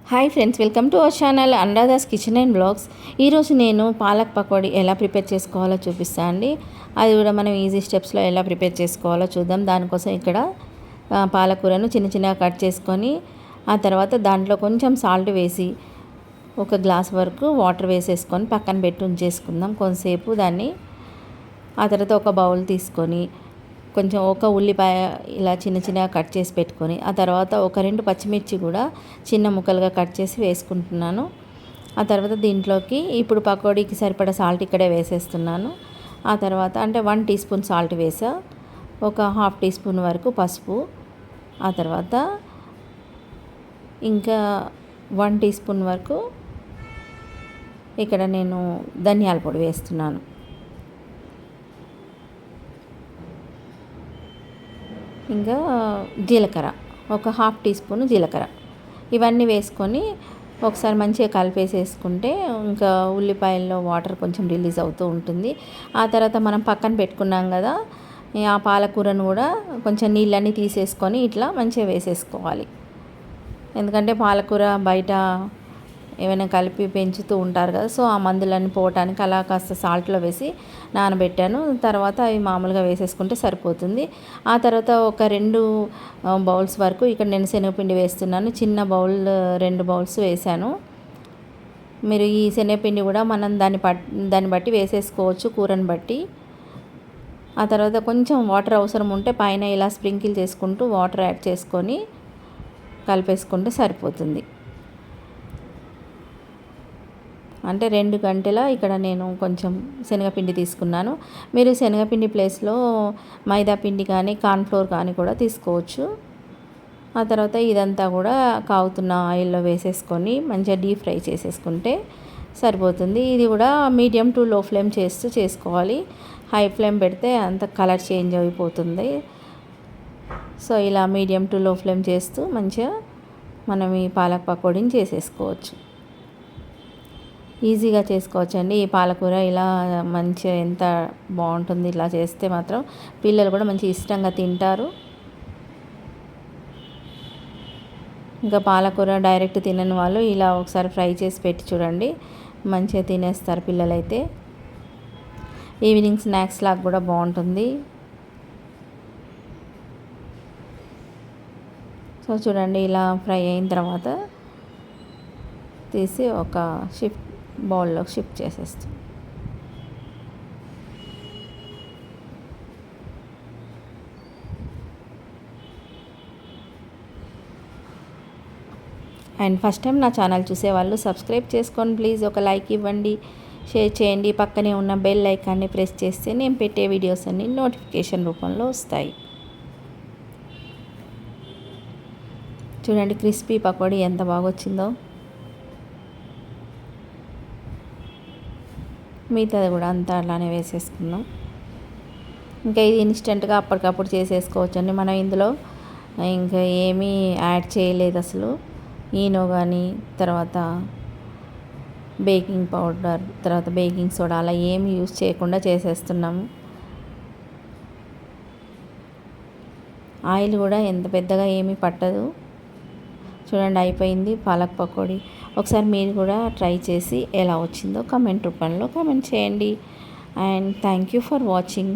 Hi friends, welcome to our channel Anuradha's kitchen and blogs. ఈరోజు నేను పాలక్ పకోడీ ఎలా ప్రిపేర్ చేసుకోవాలో చూపిస్తాను అండి. అది కూడా మనం ఈజీ స్టెప్స్లో ఎలా ప్రిపేర్ చేసుకోవాలో చూద్దాం. దానికోసం ఇక్కడ పాలకూరను చిన్న చిన్నగా కట్ చేసుకొని ఆ తర్వాత దాంట్లో కొంచెం సాల్ట్ వేసి ఒక గ్లాస్ వరకు వాటర్ వేసేసుకొని పక్కన పెట్టి ఉంచేసుకుందాం కొంతసేపు దాన్ని. ఆ తర్వాత ఒక బౌల్ తీసుకొని కొంచెం ఒక ఉల్లిపాయ ఇలా చిన్న చిన్నగా కట్ చేసి పెట్టుకొని ఆ తర్వాత ఒక 2 పచ్చిమిర్చి కూడా చిన్న ముక్కలుగా కట్ చేసి వేసుకుంటున్నాను. ఆ తర్వాత దీంట్లోకి ఇప్పుడు పకోడీకి సరిపడా సాల్ట్ ఇక్కడే వేసేస్తున్నాను. ఆ తర్వాత అంటే 1 టీ స్పూన్ సాల్ట్ వేసా, ఒక 1/2 టీ స్పూన్ వరకు పసుపు, ఆ తర్వాత ఇంకా 1 టీ స్పూన్ వరకు ఇక్కడ నేను ధనియాల పొడి వేస్తున్నాను. ఇంకా జీలకర్ర, ఒక 1/2 టీ స్పూన్ జీలకర్ర, ఇవన్నీ వేసుకొని ఒకసారి మంచిగా కలిపేసేసుకుంటే ఇంకా ఉల్లిపాయల్లో వాటర్ కొంచెం రిలీజ్ అవుతూ ఉంటుంది. ఆ తర్వాత మనం పక్కన పెట్టుకున్నాం కదా ఆ పాలకూరను కూడా కొంచెం నీళ్ళన్నీ తీసేసుకొని ఇట్లా మంచిగా వేసేసుకోవాలి. ఎందుకంటే పాలకూర బయట ఏమైనా కలిపి పెంచుతూ ఉంటారు కదా, సో ఆ మందులన్నీ పోవటానికి అలా కాస్త సాల్ట్లో వేసి నానబెట్టాను. తర్వాత అవి మామూలుగా వేసేసుకుంటే సరిపోతుంది. ఆ తర్వాత ఒక 2 బౌల్స్ వరకు ఇక్కడ నేను శనగపిండి వేస్తున్నాను. చిన్న బౌల్ 2 బౌల్స్ వేసాను. మీరు ఈ శనగపిండి కూడా మనం దాన్ని బట్టి వేసేసుకోవచ్చు, కూరని బట్టి. ఆ తర్వాత కొంచెం వాటర్ అవసరం ఉంటే పైన ఇలా స్ప్రింకిల్ చేసుకుంటూ వాటర్ యాడ్ చేసుకొని కలిపేసుకుంటే సరిపోతుంది. అంటే 2 గంటల ఇక్కడ నేను కొంచెం శనగపిండి తీసుకున్నాను. మీరు శనగపిండి ప్లేస్లో మైదా పిండి కానీ కార్న్ఫ్లోర్ కానీ కూడా తీసుకోవచ్చు. ఆ తర్వాత ఇదంతా కూడా కాగుతున్న ఆయిల్లో వేసేసుకొని మంచిగా డీప్ ఫ్రై చేసేసుకుంటే సరిపోతుంది. ఇది కూడా మీడియం టు లో ఫ్లేమ్ చేస్తూ చేసుకోవాలి. హై ఫ్లేమ్ పెడితే అంత కలర్ చేంజ్ అయిపోతుంది. సో ఇలా మీడియం టు లో ఫ్లేమ్ చేస్తూ మంచిగా మనం ఈ పాలక్ పకోడీని చేసేసుకోవచ్చు. ఈజీగా చేసుకోవచ్చండి. ఈ పాలకూర ఇలా మంచిగా ఎంత బాగుంటుంది ఇలా చేస్తే మాత్రం. పిల్లలు కూడా మంచి ఇష్టంగా తింటారు. ఇంకా పాలకూర డైరెక్ట్ తినని వాళ్ళు ఇలా ఒకసారి ఫ్రై చేసి పెట్టి చూడండి, మంచిగా తినేస్తారు పిల్లలైతే. ఈవినింగ్ స్నాక్స్ లాగా కూడా బాగుంటుంది. సో చూడండి, ఇలా ఫ్రై అయిన తర్వాత తీసి ఒక బౌల్లోకి షిఫ్ట్ చేసేస్తాం. అండ్ ఫస్ట్ టైం నా ఛానల్ చూసేవాళ్ళు సబ్స్క్రైబ్ చేసుకోండి ప్లీజ్. ఒక లైక్ ఇవ్వండి, షేర్ చేయండి. పక్కనే ఉన్న బెల్ ఐకాన్ని ప్రెస్ చేస్తే నేను పెట్టే వీడియోస్ అన్నీ నోటిఫికేషన్ రూపంలో వస్తాయి. చూడండి క్రిస్పీ పకోడీ ఎంత బాగా వచ్చిందో. మిగతాది కూడా అంతా అలానే వేసేసుకుందాం. ఇంకా ఇది ఇన్స్టెంట్గా అప్పటికప్పుడు చేసేసుకోవచ్చండి. మనం ఇందులో ఇంకా ఏమీ యాడ్ చేయలేదు అసలు. ఈనో కానీ తర్వాత బేకింగ్ పౌడర్ తర్వాత బేకింగ్ సోడా అలా ఏమి యూస్ చేయకుండా చేసేస్తున్నాము. ఆయిల్ కూడా ఎంత పెద్దగా ఏమీ పట్టదు. చూడండి అయిపోయింది పాలక్ పకోడీ. ఒకసారి మీరు కూడా ట్రై చేసి ఎలా వచ్చిందో కామెంట్ రూపంలో కామెంట్ చేయండి. And thank you for watching.